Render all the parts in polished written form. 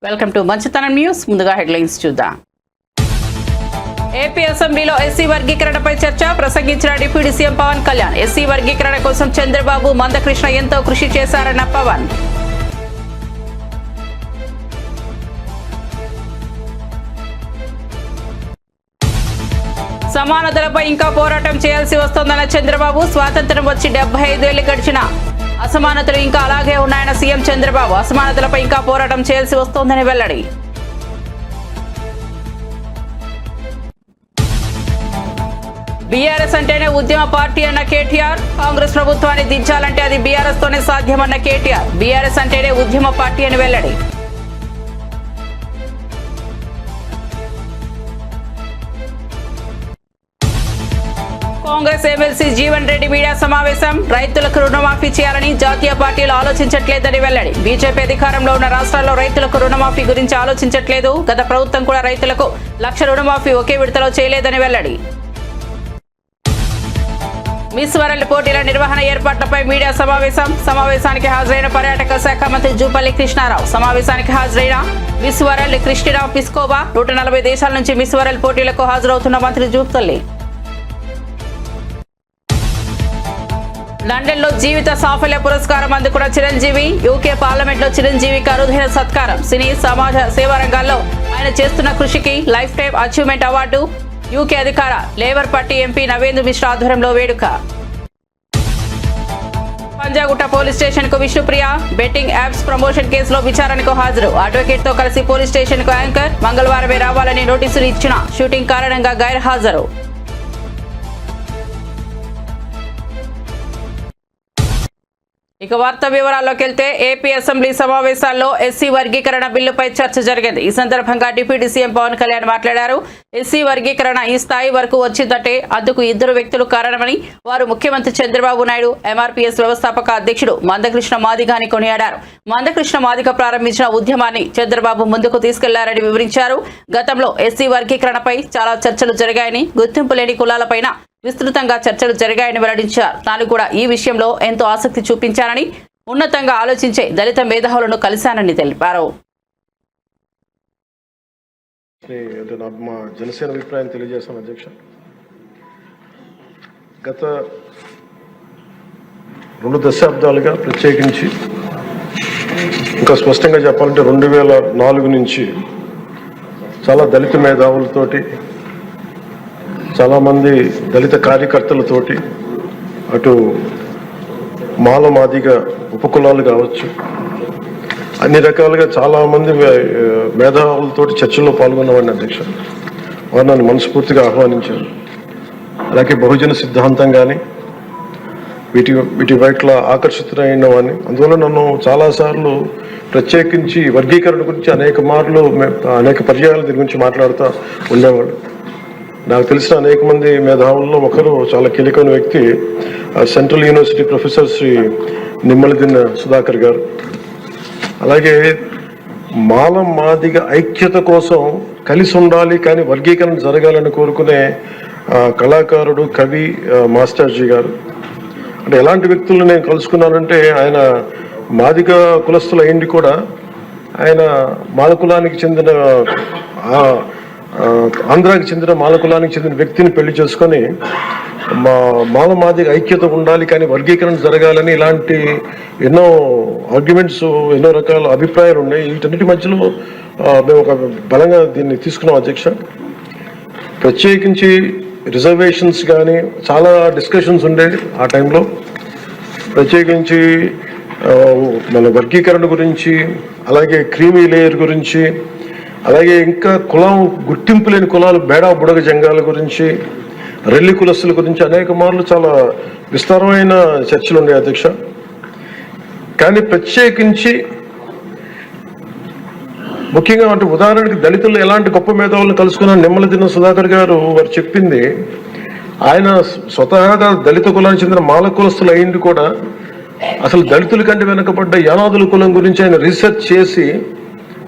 Welcome to మంచితనం news. ముందుగా headlines చూద్దాం. ఏపీ అసెంబ్లీలో ఎస్సీ వర్గీకరణపై చర్చ. ప్రసంగించిన deputy CM Pawan Kalyan. SC వర్గీకరణ కోసం చంద్రబాబు, మందకృష్ణ ఎంతో కృషి చేశారన్న పవన్. సమానతలపై ఇంకా పోరాటం చేయాల్సి వస్తోందన్న చంద్రబాబు. స్వాతంత్ర్యం వచ్చి 75 ఏళ్లు గడిచిన అసమానతలు ఇంకా అలాగే ఉన్నాయన్న సీఎం చంద్రబాబు. అసమానతలపై ఇంకా పోరాటం చేయాల్సి వస్తోందని వెల్లడి. బీఆర్ఎస్ అంటేనే ఉద్యమ పార్టీ అన్న కేటీఆర్. కాంగ్రెస్ ప్రభుత్వాన్ని దించాలంటే అది బీఆర్ఎస్ తోనే సాధ్యమన్న కేటీఆర్. బీఆర్ఎస్ అంటేనే ఉద్యమ పార్టీ అని వెల్లడి. కాంగ్రెస్ ఎమ్మెల్సీ జీవన్ రెడ్డి మీడియా సమావేశం. రైతులకు రుణమాఫీ చేయాలని జాతీయ పార్టీలు ఆలోచించట్లేదని వెల్లడి. బీజేపీ అధికారంలో ఉన్న రాష్ట్రాల్లో రైతులకు రుణమాఫీ గురించి ఆలోచించట్లేదు. గత ప్రభుత్వం కూడా రైతులకు 1,00,000 రుణమాఫీ ఒకే విడతలో చేయలేదని వెల్లడి. మిస్ వరల్డ్ పోటీల నిర్వహణ ఏర్పాట్లపై మీడియా సమావేశం. సమావేశానికి హాజరైన పర్యాటక శాఖ మంత్రి జూపల్లి కృష్ణారావు. సమావేశానికి హాజరైన మిస్ వరల్డ్ క్రిస్టినా పిస్కోవా. 140 దేశాల నుంచి మిస్ వరల్డ్ పోటీలకు హాజరవుతున్న మంత్రి జూపల్లి. లండన్లో జీవిత సాఫల్య పురస్కారం అందుకున్న చిరంజీవి. యూకే పార్లమెంట్లో చిరంజీవికి అరుదైన సత్కారం. సినీ, సమాజ సేవా రంగాల్లో ఆయన చేస్తున్న కృషికి life time achievement award. UK అధికార Labour party MP Navendra Mishra ఆధ్వర్యంలో వేడుక. పంజాగుట్ట పోలీస్ స్టేషన్ కు విష్ణుప్రియ. బెట్టింగ్ యాప్స్ ప్రమోషన్ కేసులో విచారణకు హాజరు. అడ్వకేట్ తో కలిసి పోలీస్ స్టేషన్ కు యాంకర్. మంగళవారమే రావాలని నోటీసులు ఇచ్చిన షూటింగ్ కారణంగా గైర్హాజరు. ఇక వార్తా వివరాల్లోకి వెళ్తే ఏపీ అసెంబ్లీ సమావేశాల్లో ఎస్సీ వర్గీకరణ బిల్లుపై చర్చ జరిగింది. ఈ సందర్భంగా డిప్యూటీ సీఎం పవన్ కళ్యాణ్ మాట్లాడారు. ఎస్సీ వర్గీకరణ ఈ స్థాయి వరకు వచ్చిందంటే అందుకు 2 వ్యక్తులు కారణమని, వారు ముఖ్యమంత్రి చంద్రబాబు నాయుడు, ఎంఆర్పీఎస్ వ్యవస్థాపక అధ్యక్షుడు మందకృష్ణ మాదిగని కొనియాడారు. మందకృష్ణ మాదిగ ప్రారంభించిన ఉద్యమాన్ని చంద్రబాబు ముందుకు తీసుకెళ్లారని వివరించారు. గతంలో ఎస్సీ వర్గీకరణపై చాలా చర్చలు జరిగాయని, గుర్తింపు లేని కులాలపైన విస్తృతంగా చర్చలు జరిగాయని వెల్లడించారు. తాను కూడా ఈ విషయంలో ఎంతో ఆసక్తి చూపించానని, ఉన్నతంగా ఆలోచించే దళిత మేధావులను కలిశానని తెలిపారు. మా జనసేన అభిప్రాయం తెలియజేస్తాను అధ్యక్ష. గత 2 దశాబ్దాలుగా ప్రత్యేకించి ఇంకా స్పష్టంగా చెప్పాలంటే 2004 నుంచి చాలా దళిత మేధావులతోటి, చాలామంది దళిత కార్యకర్తలతోటి, అటు మాల మాదిగ ఉపకులాలు కావచ్చు, అన్ని రకాలుగా చాలామంది మేధావులతోటి చర్చల్లో పాల్గొన్నవాడిని అధ్యక్ష. వారు నన్ను మనస్ఫూర్తిగా ఆహ్వానించారు. అలాగే బహుజన సిద్ధాంతం కానీ వీటి పట్ల ఆకర్షితులైన వాడిని. అందువల్ల నన్ను చాలాసార్లు ప్రత్యేకించి వర్గీకరణ గురించి అనేక పర్యాయాలు దీని గురించి మాట్లాడుతూ ఉండేవాడు. నాకు తెలిసిన అనేక మంది మేధావుల్లో ఒకరు, చాలా కీలకమైన వ్యక్తి, central university professor Shri Nimmaladinna Sudhakar గారు. అలాగే మాల మాదిగ ఐక్యత కోసం కలిసి ఉండాలి కానీ వర్గీకరణ జరగాలని కోరుకునే కళాకారుడు, కవి మాస్టర్జీ గారు. అంటే ఎలాంటి వ్యక్తులను నేను కలుసుకున్నానంటే, ఆయన మాదిగ కులస్తుల అయింది కూడా, ఆయన మాల కులానికి చెందిన ఆంధ్రాకి చెందిన మాల కులానికి చెందిన వ్యక్తిని పెళ్లి చేసుకొని మాల మాదిగ ఐక్యత ఉండాలి కానీ వర్గీకరణ జరగాలని ఇలాంటి ఎన్నో ఆర్గ్యుమెంట్స్, ఎన్నో రకాల అభిప్రాయాలు ఉన్నాయి. వీటన్నిటి మధ్యలో మేము ఒక బలంగా దీన్ని తీసుకున్నాం అధ్యక్ష. ప్రత్యేకించి రిజర్వేషన్స్ కానీ చాలా డిస్కషన్స్ ఉండేవి ఆ టైంలో. ప్రత్యేకించి మన వర్గీకరణ గురించి, అలాగే క్రీమీ లేయర్ గురించి, అలాగే ఇంకా కులం, గుర్తింపు లేని కులాలు, బేడా బుడగ జంగాల గురించి, రెల్లి కులస్తుల గురించి అనేక మార్లు చాలా విస్తారమైన చర్చలు ఉన్నాయి అధ్యక్ష. కానీ ప్రత్యేకించి ముఖ్యంగా అంటే ఉదాహరణకి దళితులు ఎలాంటి గొప్ప మేధావులను కలుసుకున్న నిమ్మలదిన్న సుధాకర్ గారు, వారు చెప్పింది, ఆయన స్వతహాగా దళిత కులానికి చెందిన మాల కులస్తులు అయింది కూడా అసలు దళితుల కంటే వెనుకబడ్డ యానాదుల కులం గురించి ఆయన రీసెర్చ్ చేసి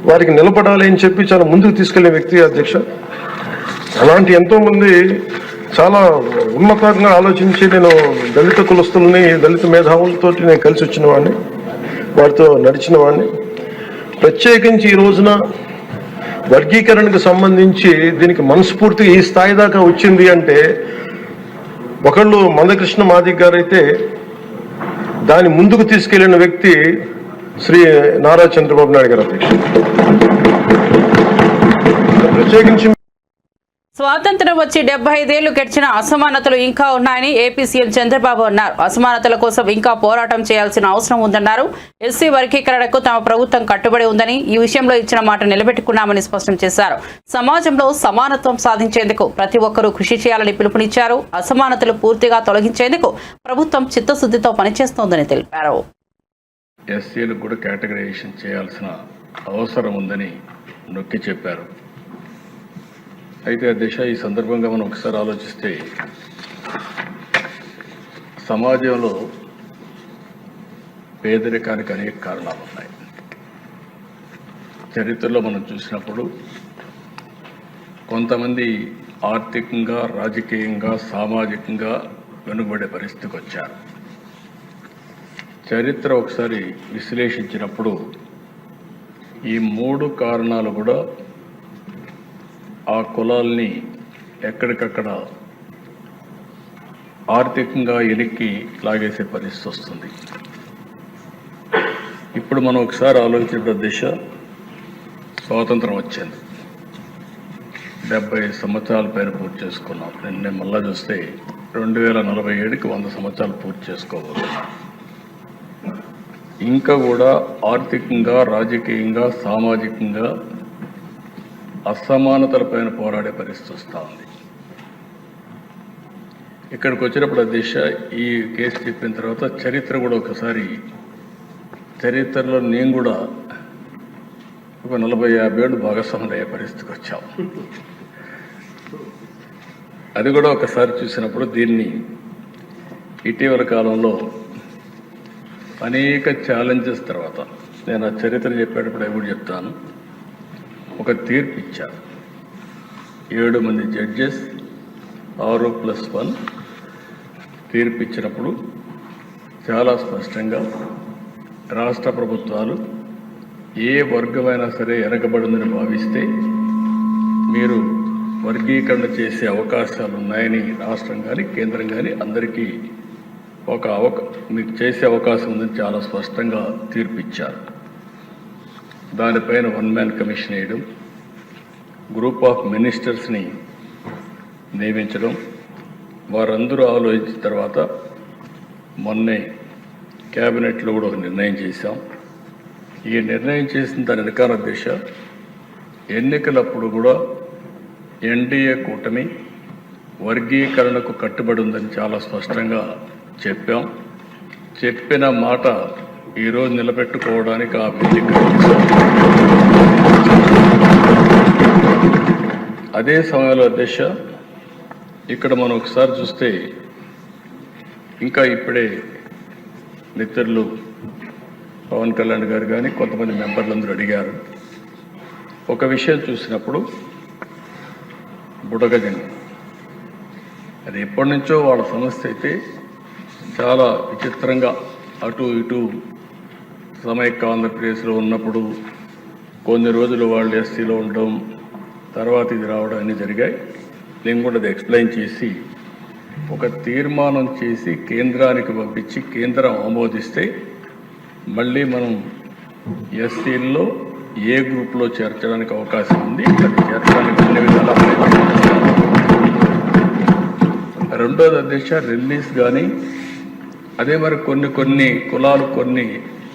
వారికి నిలబడాలి అని చెప్పి చాలా ముందుకు తీసుకెళ్లే వ్యక్తి అధ్యక్ష. అలాంటి ఎంతోమంది చాలా ఉన్నతంగా ఆలోచించి నేను దళిత కులస్తుల్ని, దళిత మేధావులతో నేను కలిసి వచ్చిన వాడిని, వారితో నడిచిన వాడిని. ప్రత్యేకించి ఈ రోజున వర్గీకరణకు సంబంధించి దీనికి మనస్ఫూర్తిగా ఈ స్థాయి దాకా వచ్చింది అంటే ఒకళ్ళు మందకృష్ణ మాదిక్ గారు అయితే దాన్ని ముందుకు తీసుకెళ్లిన వ్యక్తి శ్రీ నారా చంద్రబాబు నాయుడు గారు అధ్యక్ష. ప్రత్యేకించి స్వాతంత్ర్యం వచ్చి 75 ఏళ్లు గడిచిన అసమానతలు ఇంకా ఉన్నాయని ఏపీ సీఎం చంద్రబాబు అన్నారు. అసమానతల కోసం ఇంకా పోరాటం చేయాల్సిన అవసరం ఉందన్నారు. ఎస్సీ వర్గీకరణకు తమ ప్రభుత్వం కట్టుబడి ఉందని, ఈ విషయంలో ఇచ్చిన మాట నిలబెట్టుకున్నామని స్పష్టం చేశారు. సమాజంలో సమానత్వం సాధించేందుకు ప్రతి ఒక్కరూ కృషి చేయాలని పిలుపునిచ్చారు. అసమానతలు పూర్తిగా తొలగించేందుకు ప్రభుత్వం చిత్తశుద్ధితో పనిచేస్తోందని తెలిపారు. ఎస్సీలకు కూడా కేటగరైజేషన్ చేయాల్సిన అవసరం ఉందని నొక్కి చెప్పారు. అయితే దిశ ఈ సందర్భంగా మనం ఒకసారి ఆలోచిస్తే సమాజంలో పేదరికానికి అనేక కారణాలు ఉన్నాయి. చరిత్రలో మనం చూసినప్పుడు కొంతమంది ఆర్థికంగా, రాజకీయంగా, సామాజికంగా వెనుకబడే పరిస్థితికి వచ్చారు. చరిత్ర ఒకసారి విశ్లేషించినప్పుడు ఈ 3 కారణాలు కూడా ఆ కులాల్ని ఎక్కడికక్కడ ఆర్థికంగా ఎలిక్కి లాగేసే పరిస్థితి వస్తుంది. ఇప్పుడు మనం ఒకసారి ఆలోచించిన దిశ స్వాతంత్రం వచ్చింది, 70 సంవత్సరాల పైన పూర్తి చేసుకున్నాం. నిన్న మళ్ళా చూస్తే 2047కి 100 సంవత్సరాలు పూర్తి చేసుకోబోతున్నాం. ఇంకా కూడా ఆర్థికంగా, రాజకీయంగా, సామాజికంగా అసమానతలపైన పోరాడే పరిస్థితి వస్తూ ఉంది. ఇక్కడికి వచ్చినప్పుడు దిశ ఈ కేసు చెప్పిన తర్వాత చరిత్ర కూడా ఒకసారి, చరిత్రలో నేను కూడా ఒక 40-50 ఏళ్ళు భాగస్వాములు అయ్యే పరిస్థితికి వచ్చాం. అది కూడా ఒకసారి చూసినప్పుడు దీన్ని ఇటీవల కాలంలో అనేక ఛాలెంజెస్ తర్వాత, నేను ఆ చరిత్ర చెప్పేటప్పుడు అవి కూడా చెప్తాను, ఒక తీర్పు ఇచ్చారు. 7 మంది జడ్జెస్ 6+1 తీర్పు ఇచ్చినప్పుడు చాలా స్పష్టంగా రాష్ట్ర ప్రభుత్వాలు ఏ వర్గమైనా సరే వెనకబడిందని భావిస్తే మీరు వర్గీకరణ చేసే అవకాశాలు ఉన్నాయని రాష్ట్రం కానీ కేంద్రం కానీ అందరికీ మీకు చేసే అవకాశం ఉందని చాలా స్పష్టంగా తీర్పు ఇచ్చారు. దానిపైన 1 మ్యాన్ కమిషన్ వేయడం, గ్రూప్ ఆఫ్ మినిస్టర్స్ని నియమించడం, వారందరూ ఆలోచించిన తర్వాత మొన్నే క్యాబినెట్లో కూడా ఒక నిర్ణయం చేశాం. ఈ నిర్ణయం చేసిన దాని వెనకాల దిశ ఎన్నికలప్పుడు కూడా ఎన్డీఏ కూటమి వర్గీకరణకు కట్టుబడి ఉందని చాలా స్పష్టంగా చెప్పాం. చెప్పిన మాట ఈరోజు నిలబెట్టుకోవడానికి ఆ మీటింగ్. అదే సమయంలో దిశ ఇక్కడ మనం ఒకసారి చూస్తే ఇంకా ఇప్పుడే మిత్రులు పవన్ కళ్యాణ్ గారు కానీ కొంతమంది మెంబర్లందరూ అడిగారు. ఒక విషయం చూసినప్పుడు బుడగజంగ అది ఎప్పటి నుంచో వాళ్ళ సమస్య అయితే చాలా విచిత్రంగా అటు ఇటు సమైక్య ఆంధ్రప్రదేశ్లో ఉన్నప్పుడు కొన్ని రోజులు వాళ్ళు ఎస్సీలో ఉండడం, తర్వాత ఇది రావడం అన్నీ జరిగాయి. నేను కూడా అది ఎక్స్ప్లెయిన్ చేసి ఒక తీర్మానం చేసి కేంద్రానికి పంపించి కేంద్రం ఆమోదిస్తే మళ్ళీ మనం ఎస్సీల్లో ఏ గ్రూప్లో చేర్చడానికి అవకాశం ఉంది, అది చేర్చడానికి అన్ని విధాలా రెండోది అధ్యక్ష రిలీజ్ కానీ అదే మరి కొన్ని కులాలు కొన్ని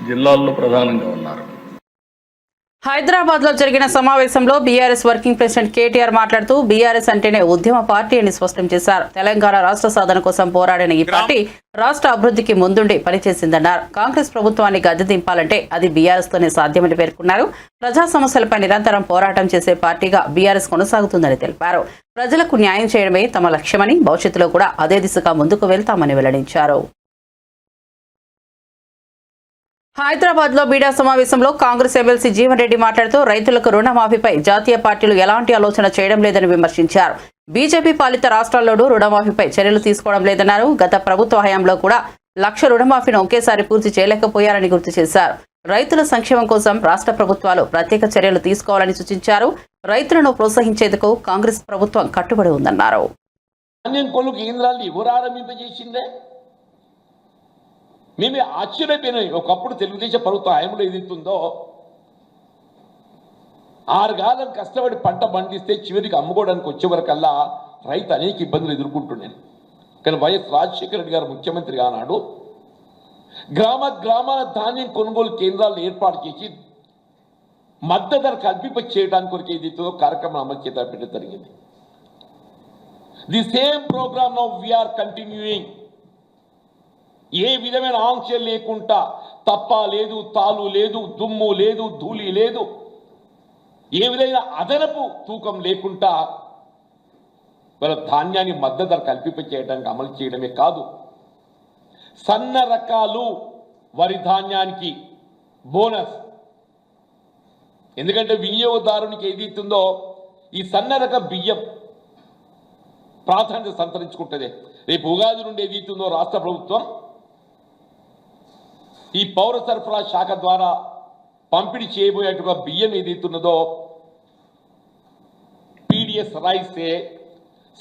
జిల్లాల్లో ప్రధానంగా ఉన్నారు. హైదరాబాద్ లో జరిగిన సమావేశంలో బీఆర్ఎస్ వర్కింగ్ ప్రెసిడెంట్ కేటీఆర్ మాట్లాడుతూ బీఆర్ఎస్ అంటేనే ఉద్యమ పార్టీ అని స్పష్టం చేశారు. తెలంగాణ రాష్ట్ర సాధన కోసం పోరాడిన ఈ పార్టీ రాష్ట్ర అభివృద్ధికి ముందుండి పనిచేసిందన్నారు. కాంగ్రెస్ ప్రభుత్వాన్ని గద్దె దింపాలంటే అది బీఆర్ఎస్ తోనే సాధ్యమని పేర్కొన్నారు. ప్రజా సమస్యలపై నిరంతరం పోరాటం చేసే పార్టీగా బీఆర్ఎస్ కొనసాగుతుందని తెలిపారు. ప్రజలకు న్యాయం చేయడమే తమ లక్ష్యమని, భవిష్యత్తులో కూడా అదే దిశగా ముందుకు వెళ్తామని వెల్లడించారు. హైదరాబాద్ లో మీడియా సమావేశంలో కాంగ్రెస్ ఎమ్మెల్సీ జీవన్ రెడ్డి మాట్లాడుతూ రైతులకు రుణమాఫీపై జాతీయ పార్టీలు ఎలాంటి ఆలోచన చేయడం లేదని విమర్శించారు. బీజేపీ పాలిత రాష్ట్రాల్లోనూ రుణమాఫీపై చర్యలు తీసుకోవడం లేదన్నారు. గత ప్రభుత్వ హయాంలో కూడా 1,00,000 రుణమాఫీని ఒకేసారి పూర్తి చేయలేకపోయారని గుర్తు చేశారు. రైతుల సంక్షేమం కోసం రాష్ట్ర ప్రభుత్వాలు ప్రత్యేక చర్యలు తీసుకోవాలని సూచించారు. రైతులను ప్రోత్సహించేందుకు కాంగ్రెస్ ప్రభుత్వం కట్టుబడి ఉందన్నారు. ధాన్యం కొనుగోలు కేంద్రాలు ఎవరు ఆరంభింపజేసిందే? మేమే ఆశ్చర్యపోయినాయి. ఒకప్పుడు తెలుగుదేశం ప్రభుత్వం హయాంలో ఏదైతుందో 6 కాలం కష్టపడి పంట పండిస్తే చివరికి అమ్ముకోవడానికి వచ్చే వరకల్లా రైతు అనేక ఇబ్బందులు ఎదుర్కొంటున్నాను. కానీ వైఎస్ రాజశేఖర రెడ్డి గారు ముఖ్యమంత్రిగా ఆనాడు గ్రామాల ధాన్యం కొనుగోలు కేంద్రాలను ఏర్పాటు చేసి మద్దతు ధర కల్పింప చేయడానికి కొరకు ఏదైతుందో కార్యక్రమం అమలు చేపట్టడం జరిగింది. The same programme now we are continuing. ఏ విధమైన ఆంక్షలు లేకుండా, తప్ప లేదు, తాలు లేదు, దుమ్ము లేదు, ధూళి లేదు, ఏ విధమైన అదనపు తూకం లేకుండా వాళ్ళ ధాన్యాన్ని మద్దతు ధర కల్పింప చేయడానికి అమలు చేయడమే కాదు, సన్న రకాలు వరి ధాన్యానికి బోనస్. ఎందుకంటే వినియోగదారునికి ఏదైతుందో ఈ సన్న రక బియ్యం ప్రాధాన్యత సంతరించుకుంటుంది. రేపు ఉగాది నుండి ఏదైతుందో రాష్ట్ర ప్రభుత్వం ఈ పౌర సరఫరా శాఖ ద్వారా పంపిణీ చేయబోయేట్టుగా బియ్యం ఏదైతున్నదో పీడిఎస్ రైసే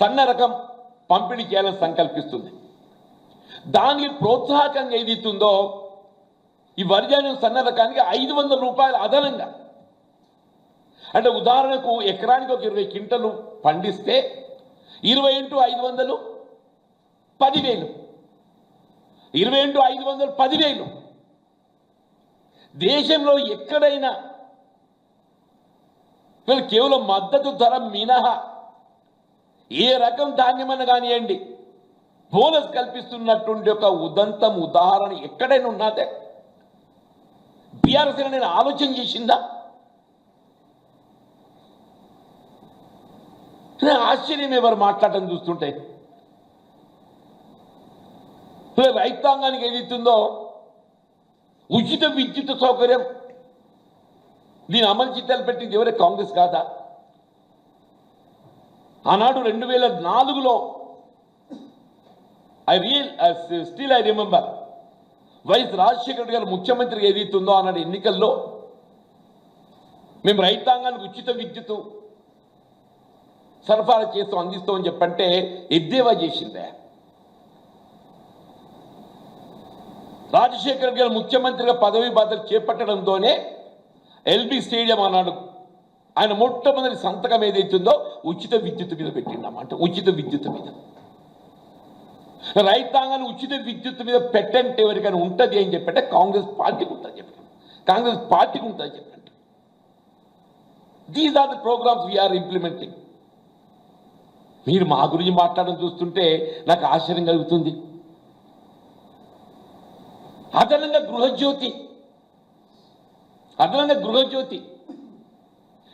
సన్న రకం పంపిణీ చేయాలని సంకల్పిస్తుంది. దానికి ప్రోత్సాహకంగా ఏదైతుందో ఈ వరిధాన్యం సన్న రకానికి 500 రూపాయలు అదనంగా, అంటే ఉదాహరణకు ఎకరానికి ఒక 20 క్వింటలు పండిస్తే 20 × 500 10,000, 20 × 500 10,000. దేశంలో ఎక్కడైనా కేవలం మద్దతు ధర మినహా ఏ రకం ధాన్యమని కానివ్వండి బోనస్ కల్పిస్తున్నటువంటి ఒక ఉదాహరణ ఎక్కడైనా ఉన్నదే? బీఆర్ఎస్ నేను ఆలోచన చేసిందా? ఆశ్చర్యం ఎవరు మాట్లాడటం చూస్తుంటే. రైతాంగానికి ఏదైతుందో ఉచిత విద్యుత్ సౌకర్యం, దీని అమలు చిత్తాలు పెట్టింది ఎవరే? కాంగ్రెస్ కాదా? ఆనాడు 2004లో ఐ రిమెంబర్ వైఎస్ రాజశేఖర రెడ్డి గారు ముఖ్యమంత్రిగా ఏదైతుందో ఆనాడు ఎన్నికల్లో మేము రైతాంగానికి ఉచిత విద్యుత్ సరఫరా చేస్తూ అందిస్తామని చెప్పంటే ఎద్దేవా చేసిందే. రాజశేఖర రెడ్డి గారు ముఖ్యమంత్రిగా పదవి బాధ్యతలు చేపట్టడంతోనే ఎల్బీ స్టేడియం అన్నాడు ఆయన మొట్టమొదటి సంతకం ఏదైతుందో ఉచిత విద్యుత్ మీద పెట్టిండమంట. ఉచిత విద్యుత్ మీద రైతాంగాన్ని ఉచిత విద్యుత్ మీద పెట్టంటే ఎవరికైనా ఉంటుంది అని చెప్పంటే కాంగ్రెస్ పార్టీకి ఉంటుంది చెప్పండి. కాంగ్రెస్ పార్టీకి ఉంటుంది చెప్పండి. These are the programmes we're implementing. మీరు మా గురించి మాట్లాడడం చూస్తుంటే నాకు ఆశ్చర్యం కలుగుతుంది. అదనంగా గృహజ్యోతి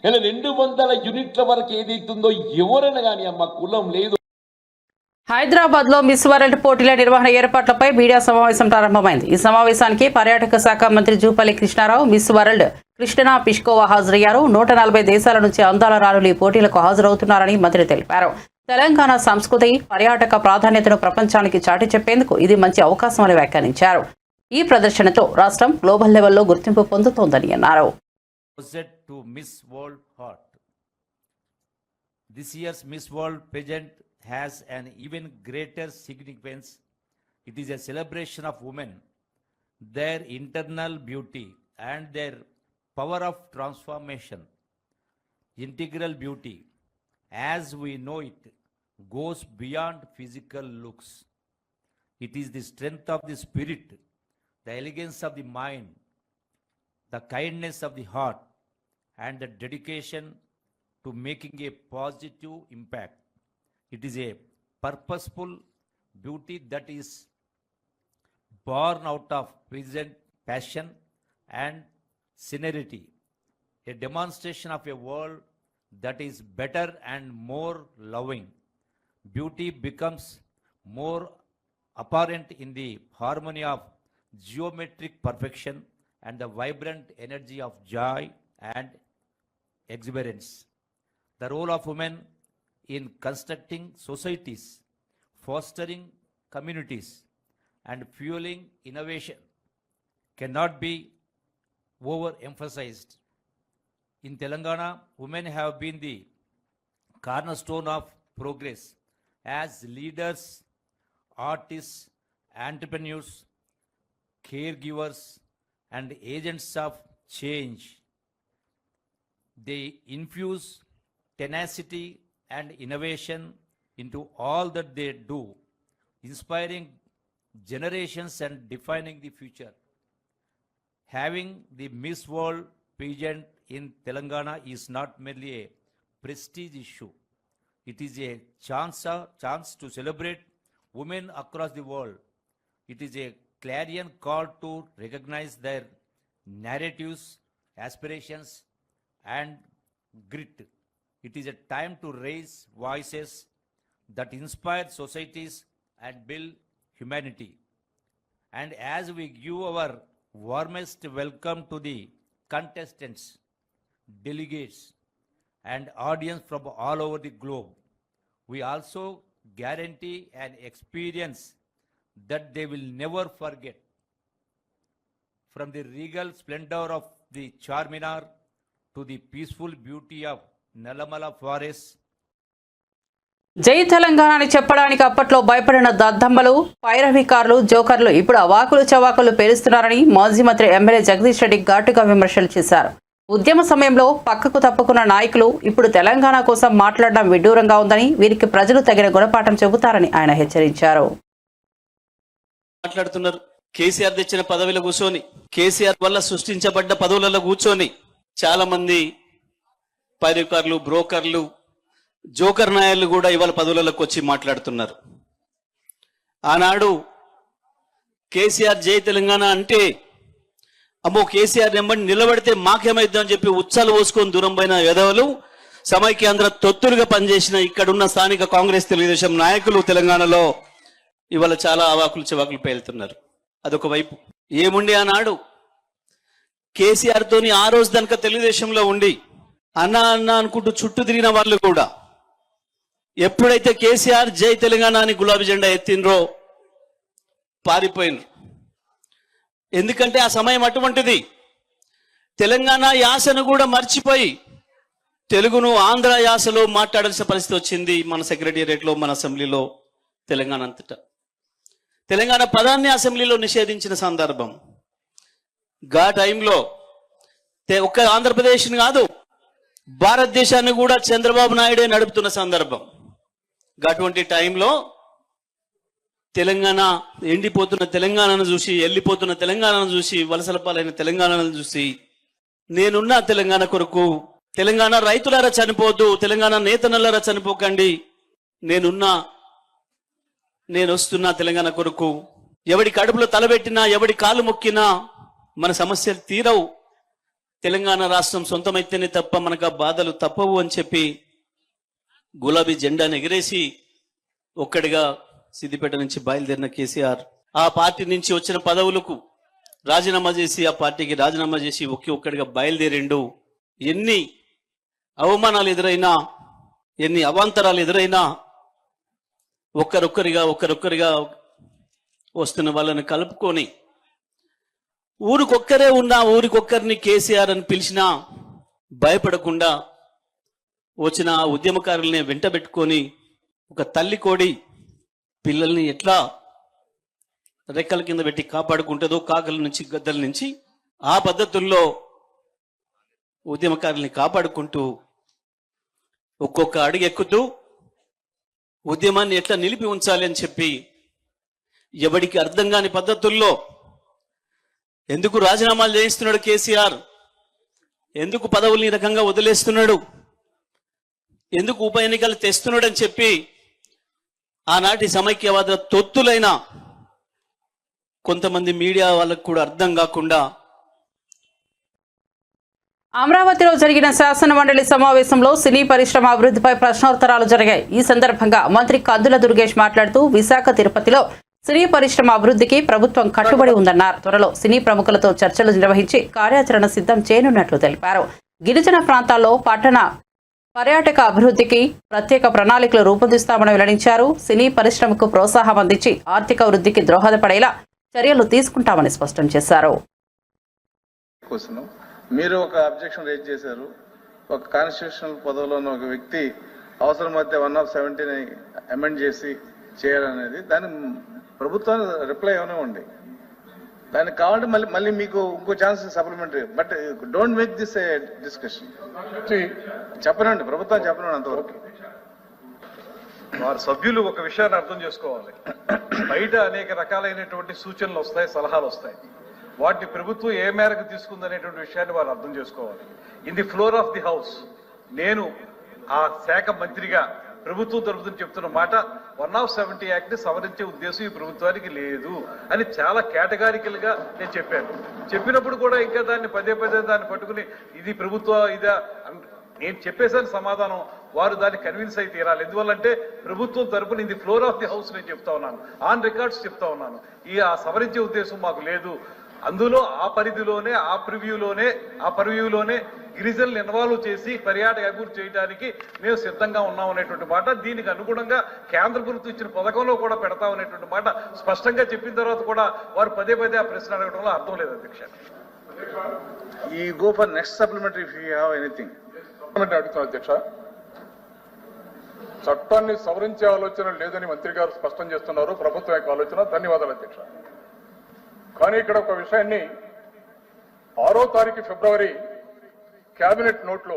ఇలా 200 యూనిట్ల వరకు ఏదైతుందో ఎవరైనా కానీ అమ్మ కులం లేదు. హైదరాబాద్ లో మిస్ వరల్డ్ పోటీల నిర్వహణ ఏర్పాట్లపై మీడియా సమావేశం ప్రారంభమైంది. ఈ సమావేశానికి పర్యాటక శాఖ మంత్రి జూపల్లి కృష్ణారావు, మిస్ వరల్డ్ కృష్ణా పిష్కోవా హాజరయ్యారు. 140 దేశాల నుంచి అందాల రాణులు ఈ పోటీలకు హాజరవుతున్నారని మంత్రి తెలిపారు. తెలంగాణ సంస్కృతి, పర్యాటక ప్రాధాన్యతను ప్రపంచానికి చాటి చెప్పేందుకు ఇది మంచి అవకాశమని వ్యాఖ్యానించారు. ఈ ప్రదర్శనతో రాష్ట్రం గ్లోబల్ లెవెల్లో గుర్తింపు పొందుతోందని అన్నారు. To Miss World Heart. This year's Miss World pageant has an even greater significance. It is a celebration of women, their internal beauty and their power of transformation. Integral beauty, as we know it, goes beyond physical looks. It is the strength of the spirit, the elegance of the mind, the kindness of the heart, and the dedication to making a positive impact. It is a purposeful beauty that is born out of present passion and sincerity, a demonstration of a world that is better and more loving. Beauty becomes more apparent in the harmony of geometric perfection and the vibrant energy of joy and exuberance. The role of women in constructing societies, fostering communities, and fueling innovation cannot be overemphasized. In Telangana, women have been the cornerstone of progress as leaders, artists, entrepreneurs, caregivers, and agents of change. They infuse tenacity and innovation into all that they do, inspiring generations and defining the future. Having the Miss World pageant in Telangana is not merely a prestige issue. It is a chance to celebrate women across the world. It is a clarion call to recognize their narratives, aspirations, and grit. It is a time to raise voices that inspire societies and build humanity. And as we give our warmest welcome to the contestants, delegates, and audience from all over the globe, we also guarantee an experience that they will never forget. From the regal splendor of the Charminar to the peaceful beauty of Nalamala Forest, జై తెలంగాణ అని చెప్పడానికి అప్పట్లో భయపడిన దద్దమ్మలు, పైరవికారులు, జోకర్లు ఇప్పుడు అవాకులు చవాకులు పేలుస్తున్నారని మాజీ మంత్రి ఎమ్మెల్యే జగదీష్ రెడ్డి ఘాటుగా విమర్శలు చేశారు. ఉద్యమ సమయంలో పక్కకు తప్పుకున్న నాయకులు ఇప్పుడు తెలంగాణ కోసం మాట్లాడడం విడ్డూరంగా ఉందని, వీరికి ప్రజలు తగిన గుణపాఠం చెబుతారని ఆయన హెచ్చరించారు. మాట్లాడుతున్నారు. కేసీఆర్ తెచ్చిన పదవిలో కూర్చొని, కేసీఆర్ వల్ల సృష్టించబడ్డ పదవులలో కూర్చొని చాలా మంది పైరవికారులు, బ్రోకర్లు, జోకర్ నాయకులు కూడా ఇవాళ పదవులకు వచ్చి మాట్లాడుతున్నారు. ఆనాడు కేసీఆర్ జై తెలంగాణ అంటే అమ్మో కేసీఆర్ నెంబడి నిలబడితే మాకేమైద్దామని చెప్పి ఉచ్చాలు పోసుకొని దూరం పోయిన ఎదవలు సమైక్యాంధ్ర తొత్తులుగా పనిచేసిన ఇక్కడున్న స్థానిక కాంగ్రెస్ తెలుగుదేశం నాయకులు తెలంగాణలో ఇవాళ చాలా అవాకులు చివాకులు పేలుతున్నారు. అదొక వైపు. ఏముండి ఆనాడు కేసీఆర్ తోని ఆ రోజు దానిక తెలుగుదేశంలో ఉండి అన్న అన్న అనుకుంటూ చుట్టూ తిరిగిన వాళ్ళు కూడా ఎప్పుడైతే కేసీఆర్ జై తెలంగాణ అని గులాబీ జెండా ఎత్తినరో పారిపోయినరు. ఎందుకంటే ఆ సమయం అటువంటిది. తెలంగాణ యాసను కూడా మర్చిపోయి తెలుగును ఆంధ్ర యాసలో మాట్లాడాల్సిన పరిస్థితి వచ్చింది మన సెక్రటేరియట్లో, మన అసెంబ్లీలో, తెలంగాణ అంతటా. తెలంగాణ పదాన్ని అసెంబ్లీలో నిషేధించిన సందర్భం. గా టైంలో ఒక్క ఆంధ్రప్రదేశ్ని కాదు భారతదేశాన్ని కూడా చంద్రబాబు నాయుడే నడుపుతున్న సందర్భం. అటువంటి టైంలో తెలంగాణ ఎండిపోతున్న తెలంగాణను చూసి, వెళ్ళిపోతున్న తెలంగాణను చూసి, వలసల పాలైన తెలంగాణను చూసి నేనున్న తెలంగాణ కొరకు, తెలంగాణ రైతులారా చనిపోద్దు, తెలంగాణ నేతనలారా చనిపోకండి, నేను వస్తున్నా తెలంగాణ కొరకు, ఎవడి కడుపులో తలబెట్టినా, ఎవడి కాలు మొక్కినా మన సమస్యలు తీరవు, తెలంగాణ రాష్ట్రం సొంతమైతేనే తప్ప మనకు ఆ బాధలు తప్పవు అని చెప్పి గులాబీ జెండాను ఎగిరేసి ఒక్కడిగా సిద్దిపేట నుంచి బయలుదేరిన కేసీఆర్ ఆ పార్టీ నుంచి వచ్చిన పదవులకు రాజీనామా చేసి, ఆ పార్టీకి రాజీనామా చేసి ఒక్కడిగా బయలుదేరిండు. ఎన్ని అవమానాలు ఎదురైనా, ఎన్ని అవాంతరాలు ఎదురైనా ఒక్కరొక్కరిగా వస్తున్న వాళ్ళని కలుపుకొని ఊరికొక్కరే ఉన్నా, ఊరికొక్కరిని కేసీఆర్ అని పిలిచినా భయపడకుండా వచ్చిన ఉద్యమకారుల్ని వెంటబెట్టుకొని ఒక తల్లి కోడి పిల్లల్ని ఎట్లా రెక్కల కింద పెట్టి కాపాడుకుంటుందో కాకల నుంచి, గద్దల నుంచి, ఆ పద్ధతుల్లో ఉద్యమకారుల్ని కాపాడుకుంటూ ఒక్కొక్క అడుగు ఎక్కుతూ ఉద్యమాన్ని ఎట్లా నిలిపి ఉంచాలి అని చెప్పి ఎవడికి అర్థం కాని పద్ధతుల్లో ఎందుకు రాజీనామాలు చేయిస్తున్నాడు కేసీఆర్, ఎందుకు పదవుల్ని రకంగా వదిలేస్తున్నాడు, ఎందుకు ఉప ఎన్నికలు తెస్తున్నాడు అని చెప్పి ఆనాటి సమైక్యవాద తొత్తులైన కొంతమంది మీడియా వాళ్ళకు కూడా అర్థం కాకుండా అమరావతిలో జరిగిన శాసన మండలి సమావేశంలో సినీ పరిశ్రమ అభివృద్ధిపై ప్రశ్నోత్తరాలు జరిగాయి. ఈ సందర్భంగా మంత్రి కందుల దుర్గేష్ మాట్లాడుతూ విశాఖ, తిరుపతిలో సినీ పరిశ్రమ అభివృద్ధికి ప్రభుత్వం కట్టుబడి ఉందన్నారు. త్వరలో సినీ ప్రముఖులతో చర్చలు నిర్వహించి కార్యాచరణ సిద్ధం చేయనున్నట్లు తెలిపారు. గిరిజన ప్రాంతాల్లో పట్టణ పర్యాటక అభివృద్ధికి ప్రత్యేక ప్రణాళికలు రూపొందిస్తామని వెల్లడించారు. సినీ పరిశ్రమకు ప్రోత్సాహం అందించి ఆర్థిక వృద్ధికి దోహదపడేలా చర్యలు తీసుకుంటామని స్పష్టం చేశారు. క్వశ్చన్, మీరు ఒక అబ్జెక్షన్ రేజ్ చేశారు. ఒక కాన్స్టిట్యూషనల్ పదవిలో ఉన్న ఒక వ్యక్తి అవసరమైతే 170ని అమెండ్ చేసి చేయాలనేది దాని ప్రభుత్వం రిప్లై ఇవ్వనివ్వండి. దానికి కావాలంటే మళ్ళీ మీకు ఇంకో chance supplementary, but don't make this A discussion. చెప్పనండి, ప్రభుత్వం చెప్పనండి అంతవరకు. వారి సభ్యులు ఒక విషయాన్ని అర్థం చేసుకోవాలి. బయట అనేక రకాలైనటువంటి సూచనలు వస్తాయి, సలహాలు వస్తాయి. వాటిని ప్రభుత్వం ఏ మేరకు తీసుకుందనేటువంటి విషయాన్ని వారు అర్థం చేసుకోవాలి. In the floor of the house నేను ఆ శాఖ మంత్రిగా ప్రభుత్వం తరఫున చెప్తున్న మాట 170 యాక్ట్ ని సవరించే ఉద్దేశం ఈ ప్రభుత్వానికి లేదు అని చాలా కేటగారికల్ గా నేను చెప్పాను. చెప్పినప్పుడు కూడా ఇంకా దాన్ని పదే దాన్ని పట్టుకుని ఇది ప్రభుత్వ ఇదా నేను చెప్పేసాను సమాధానం. వారు దాన్ని కన్విన్స్ అయితే తీరాలి. ఎందువల్లంటే ప్రభుత్వం తరపున ఇది ఫ్లోర్ ఆఫ్ ది హౌస్ నేను చెప్తా ఉన్నాను, ఆన్ రికార్డ్స్ చెప్తా ఉన్నాను. ఆ సవరించే ఉద్దేశం మాకు లేదు. అందులో ఆ పరిధిలోనే ఆ ప్రివ్యూలోనే గిరిజనులు ఇన్వాల్వ్ చేసి పర్యాటక అభివృద్ధి చేయడానికి మేము సిద్ధంగా ఉన్నాం అనేటువంటి మాట, దీనికి అనుగుణంగా కేంద్ర ప్రభుత్వం ఇచ్చిన పథకంలో కూడా పెడతాం అనేటువంటి మాట స్పష్టంగా చెప్పిన తర్వాత కూడా వారు పదే ఆ ప్రశ్న అడగడంలో అర్థం లేదు అధ్యక్ష. ఈ go for next supplementary if you have anything. అడుగుతాను అధ్యక్ష, చట్టాన్ని సవరించే ఆలోచన లేదని మంత్రి గారు స్పష్టం చేస్తున్నారు. ప్రభుత్వం యొక్క ఆలోచన. ధన్యవాదాలు అధ్యక్ష. కానీ ఇక్కడ ఒక విషయాన్ని 6వ తారీఖు ఫిబ్రవరి కేబినెట్ నోట్లో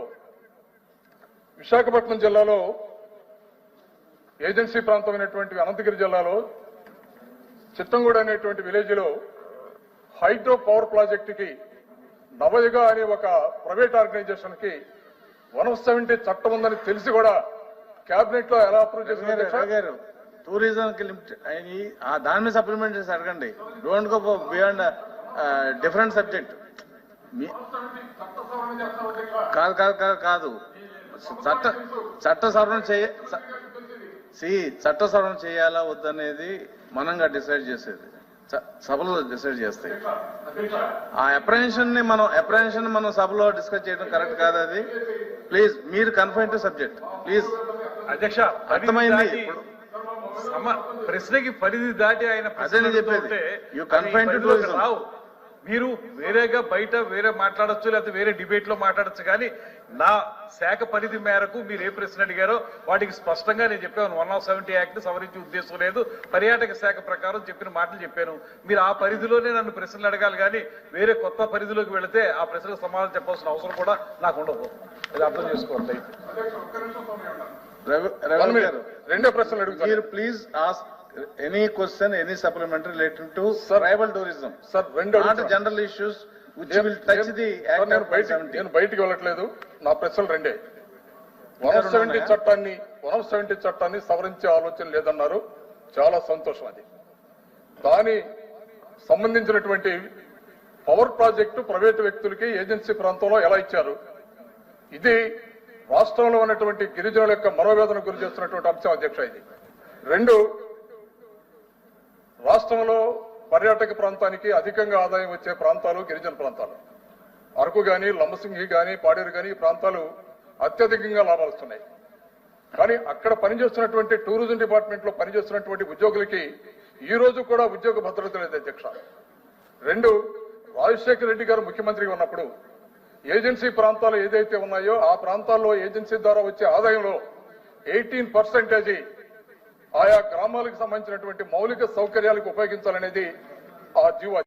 విశాఖపట్నం జిల్లాలో ఏజెన్సీ ప్రాంతమైనటువంటి అనంతగిరి జిల్లాలో చిత్తంగూడ అనేటువంటి విలేజ్ లో హైడ్రో పవర్ ప్రాజెక్టుకి నవయుగ అనే ఒక ప్రైవేట్ ఆర్గనైజేషన్ కి 170 చట్టం ఉందని తెలిసి కూడా కేబినెట్ లో ఎలా అప్రూవ్ చేశారు? టూరిజం కి లిమిట్ అయ్యి దాని మీద సప్లిమెంట్ చేసి అడగండి. Don't go beyond different subject. కాదు చట్ట సవరణ చేయాలా వద్దనేది మనంగా డిసైడ్ చేసేది, సభలో డిసైడ్ చేస్తాయి. ఆ అప్రహెన్షన్ ని మనం సభలో డిస్కస్ చేయడం కరెక్ట్ కాదు. అది ప్లీజ్ మీరు కన్ఫైన్ టు సబ్జెక్ట్ ప్లీజ్. అధ్యక్ష, అర్థమైంది. ప్రశ్నకి పరిధి దాటి ఆయన రావు. మీరు వేరేగా బయట వేరే మాట్లాడచ్చు, లేకపోతే వేరే డిబేట్ లో మాట్లాడచ్చు. కానీ నా శాఖ పరిధి మేరకు మీరు ఏ ప్రశ్న అడిగారో వాటికి స్పష్టంగా నేను చెప్పాను. 170 యాక్ట్ సవరించే ఉద్దేశం లేదు, పర్యాటక శాఖ ప్రకారం చెప్పిన మాటలు చెప్పాను. మీరు ఆ పరిధిలోనే నన్ను ప్రశ్నలు అడగాలి. కానీ వేరే కొత్త పరిధిలోకి వెళితే ఆ ప్రశ్నలకు సమాధానం చెప్పాల్సిన అవసరం కూడా నాకు ఉండదు. అది అర్థం చేసుకోండి. రెండో ప్రశ్నలు అడుగుతారు. Please ask any question, any supplementary related to tribal tourism. Sir, not general issues which will touch the act of 170. నేను బయటికి వెళ్ళట్లేదు. నా ప్రశ్నలు రెండే. 170 చట్టాన్ని సవరించే ఆలోచన లేదన్నారు. చాలా సంతోషం. అది దాని సంబంధించినటువంటి పవర్ ప్రాజెక్టు ప్రైవేటు వ్యక్తులకి ఏజెన్సీ ప్రాంతంలో ఎలా ఇచ్చారు? ఇది రాష్ట్రంలో ఉన్నటువంటి గిరిజనుల యొక్క మనోవేదన గురి చేస్తున్నటువంటి అంశం అధ్యక్ష. ఇది రెండు, రాష్ట్రంలో పర్యాటక ప్రాంతానికి అధికంగా ఆదాయం వచ్చే ప్రాంతాలు గిరిజన ప్రాంతాలు. అరకు గాని, లంబసింగి గాని, పాడేరు గాని ఈ ప్రాంతాలు అత్యధికంగా లాభాలు వస్తున్నాయి. కానీ అక్కడ పనిచేస్తున్నటువంటి టూరిజం డిపార్ట్మెంట్ లో పనిచేస్తున్నటువంటి ఉద్యోగులకి ఈ రోజు కూడా ఉద్యోగ భద్రత లేదు అధ్యక్ష. రెండు, రాజశేఖర రెడ్డి గారు ముఖ్యమంత్రిగా ఉన్నప్పుడు ఏజెన్సీ ప్రాంతాలు ఏదైతే ఉన్నాయో ఆ ప్రాంతాల్లో ఏజెన్సీ ద్వారా వచ్చే ఆదాయంలో 18% ఆయా గ్రామాలకు సంబంధించినటువంటి మౌలిక సౌకర్యాలకు ఉపయోగించాలనేది ఆ జీవో.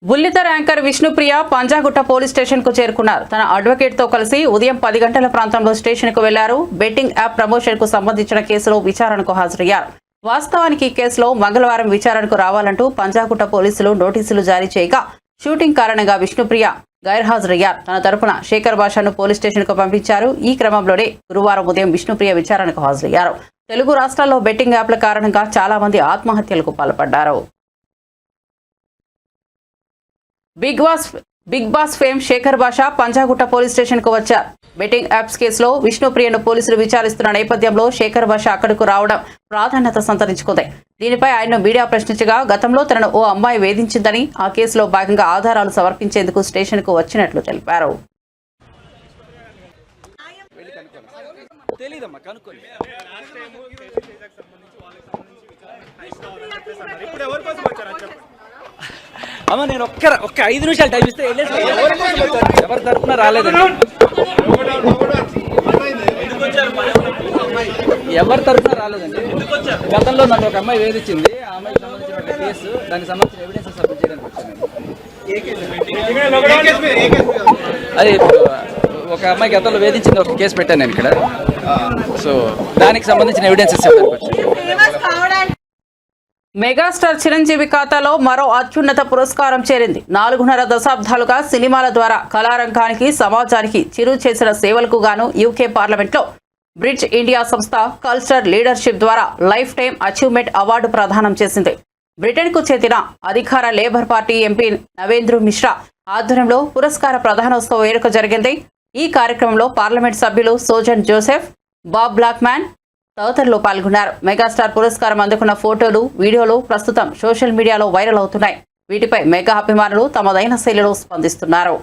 బుల్లితెర anchor Vishnupriya Panjagutta police station కు చేరుకున్నారు. తన అడ్వకేట్ తో కలిసి ఉదయం 10 గంటల ప్రాంతంలో స్టేషన్ కు వెళ్లారు. బెట్టింగ్ యాప్ ప్రమోషన్ కు సంబంధించిన కేసులో విచారణకు హాజరయ్యారు. వాస్తవానికి ఈ కేసులో మంగళవారం విచారణకు రావాలంటూ పంజాగుట్ట పోలీసులు నోటీసులు జారీ చేయగా షూటింగ్ కారణంగా విష్ణుప్రియ గైర్హాజరయ్యారు. తన తరపున శేఖర్ భాషను పోలీస్ స్టేషన్ కు పంపించారు. ఈ క్రమంలోనే గురువారం ఉదయం విష్ణుప్రియ విచారణకు హాజరయ్యారు. తెలుగు రాష్ట్రాల్లో బెట్టింగ్ యాప్ల కారణంగా చాలా మంది ఆత్మహత్యలకు పాల్పడ్డారు. బిగ్ బాస్ ఫేమ్ శేఖర్ భాష పంజాగుట్ట పోలీస్ స్టేషన్ కు వచ్చారు. బెట్టింగ్ యాప్స్ కేసులో విష్ణుప్రియను పోలీసులు విచారిస్తున్న నేపథ్యంలో శేఖర్ భాష అక్కడకు రావడం ప్రాధాన్యత సంతరించుకుంది. దీనిపై ఆయన మీడియా ప్రశ్నించగా గతంలో తనను ఓ అమ్మాయి వేధించిందని, ఆ కేసులో భాగంగా ఆధారాలు సమర్పించేందుకు స్టేషన్ కు వచ్చినట్లు తెలిపారు. అమ్మ నేను ఒక్క 5 నిమిషాలు టైం ఇస్తే ఎవరి తరఫున రాలేదండి, ఎవరి తరఫున రాలేదండి. గతంలో నన్ను ఒక అమ్మాయి వేధించింది, ఆ అమ్మాయికి సంబంధించిన కేసు, దానికి సంబంధించిన ఎవిడెన్స్ సబ్మిట్ చేయడానికి వచ్చాను. అది ఇప్పుడు ఒక అమ్మాయి గతంలో వేధించింది, ఒక కేసు పెట్టాను నేను ఇక్కడ. సో దానికి సంబంధించిన ఎవిడెన్సెస్ ఇవ్వడానికి వచ్చాను. మెగాస్టార్ చిరంజీవి ఖాతాలో మరో అత్యున్నత పురస్కారం చేరింది. 4.5 దశాబ్దాలుగా సినిమాల ద్వారా కళారంగానికి, సమాజానికి చిరు చేసిన సేవలకు గాను యూకే పార్లమెంట్లో బ్రిడ్జ్ ఇండియా సంస్థ కల్చరల్ లీడర్షిప్ ద్వారా లైఫ్ టైం అచీవ్మెంట్ అవార్డు ప్రదానం చేసింది. బ్రిటన్కు చెందిన అధికార Labour party MP Navendra Mishra ఆధ్వర్యంలో పురస్కార ప్రదానోత్సవ వేడుక జరిగింది. ఈ కార్యక్రమంలో పార్లమెంట్ సభ్యులు సోజన్ జోసెఫ్, బాబ్ బ్లాక్మ్యాన్ తదితరులు పాల్గొన్నారు. మెగాస్టార్ పురస్కారం అందుకున్న ఫోటోలు, వీడియోలు ప్రస్తుతం సోషల్ మీడియాలో వైరల్ అవుతున్నాయి. వీటిపై మెగా అభిమానులు తమదైన శైలిలో స్పందిస్తున్నారు.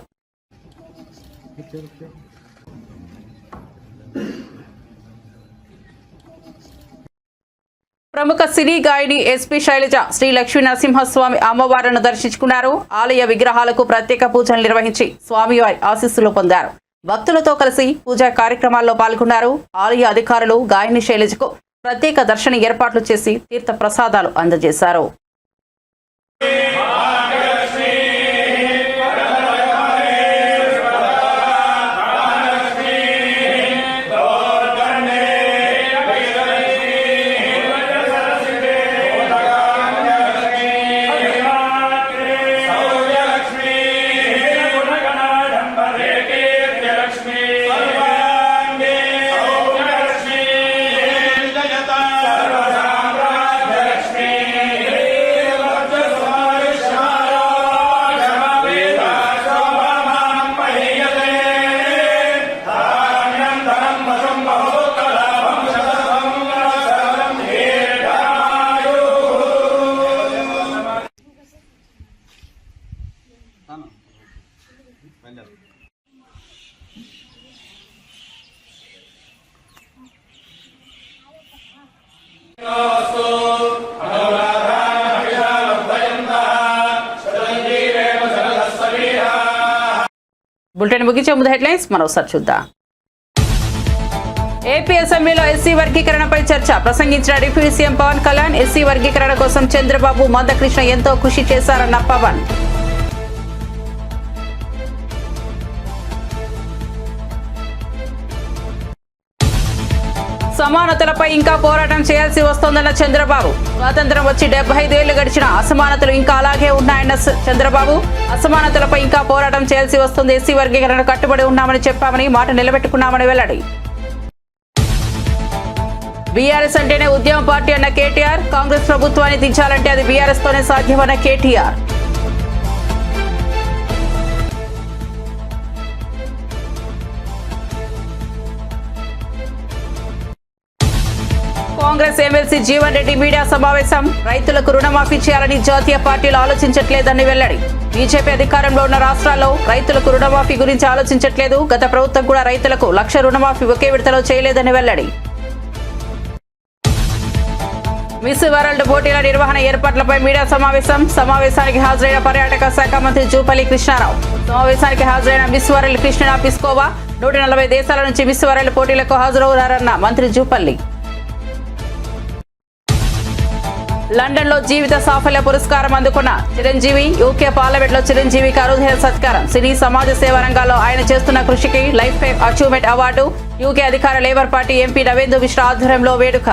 ప్రముఖ సినీ గాయని ఎస్పీ శైలజ శ్రీ లక్ష్మీ నరసింహస్వామి అమ్మవారిని దర్శించుకున్నారు. ఆలయ విగ్రహాలకు ప్రత్యేక పూజలు నిర్వహించి స్వామివారి ఆశీస్సులు పొందారు. భక్తులతో కలిసి పూజా కార్యక్రమాల్లో పాల్గొన్నారు. ఆలయ అధికారులు గాయని శైలజకు ప్రత్యేక దర్శన ఏర్పాట్లు చేసి తీర్థ ప్రసాదాలు అందజేశారు. బులెటిన్ ముగించే ముందు హెడ్లైన్స్ మరోసారి చూద్దాం. ఏపీ అసెంబ్లీలో ఎస్సీ వర్గీకరణపై చర్చ. ప్రసంగించిన deputy CM Pawan Kalyan, SC వర్గీకరణ కోసం చంద్రబాబు, మందకృష్ణ ఎంతో కృషి చేశారన్న పవన్. సమానతలపై ఇంకా పోరాటం చేయాల్సి వస్తోందన్న చంద్రబాబు. స్వాతంత్ర్యం వచ్చి 75 ఏళ్లు గడిచిన అసమానతలు ఇంకా అలాగే ఉన్నాయన్న చంద్రబాబు. అసమానతలపై ఇంకా పోరాటం చేయాల్సి వస్తుంది. ఎస్సీ వర్గీకరణ కట్టుబడి ఉన్నామని చెప్పామని, మాట నిలబెట్టుకున్నామని వెల్లడి. బీఆర్ఎస్ అంటేనే ఉద్యమ పార్టీ అన్న కేటీఆర్. కాంగ్రెస్ ప్రభుత్వాన్ని దించాలంటే అది బీఆర్ఎస్ తోనే సాధ్యమన్న కేటీఆర్. కాంగ్రెస్ ఎమ్మెల్సీ జీవన్ రెడ్డి మీడియా సమావేశం. రైతులకు రుణమాఫీ చేయాలని జాతీయ పార్టీలు ఆలోచించట్లేదని వెల్లడి. బీజేపీ అధికారంలో ఉన్న రాష్ట్రాల్లో రైతులకు రుణమాఫీ గురించి ఆలోచించట్లేదు. గత ప్రభుత్వం కూడా రైతులకు 1,00,000 రుణమాఫీ ఒకే విడతలో చేయలేదని వెల్లడి. మిస్ వరల్డ్ పోటీల నిర్వహణ ఏర్పాట్లపై మీడియా సమావేశం. సమావేశానికి హాజరైన పర్యాటక శాఖ మంత్రి జూపల్లి కృష్ణారావు. సమావేశానికి హాజరైన మిస్ వరల్డ్ కృష్ణ పిస్కోవా 140 దేశాల నుంచి మిస్ వరల్డ్ పోటీలకు హాజరవుతారన్న మంత్రి జూపల్లి. లండన్ లో జీవిత సాఫల్య పురస్కారం అందుకున్న చిరంజీవి. యూకే పార్లమెంట్ లో చిరంజీవికి అరుదైన సత్కారం. సినీ సమాజ సేవా రంగాల్లో ఆయన చేస్తున్న కృషికి life time achievement award. UK అధికార Labour party MP Navendra Mishra ఆధ్వర్యంలో వేడుక.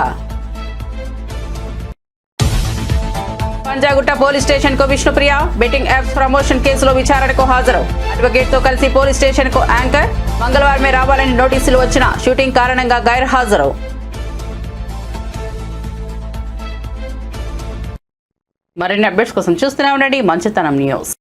పంజాగుట్ట పోలీస్ స్టేషన్ కు విష్ణుప్రియ బెట్టింగ్ యాప్స్ ప్రమోషన్ కేసులో విచారణకు హాజరు. అడ్వకేట్ తో కలిసి పోలీస్ స్టేషన్ కు యాంకర్. మంగళవారమే రావాలని నోటీసులు వచ్చిన షూటింగ్ కారణంగా గైర్హాజరు. మరిన్ని అప్డేట్స్ కోసం చూస్తూనే ఉండండి మంచితనం న్యూస్.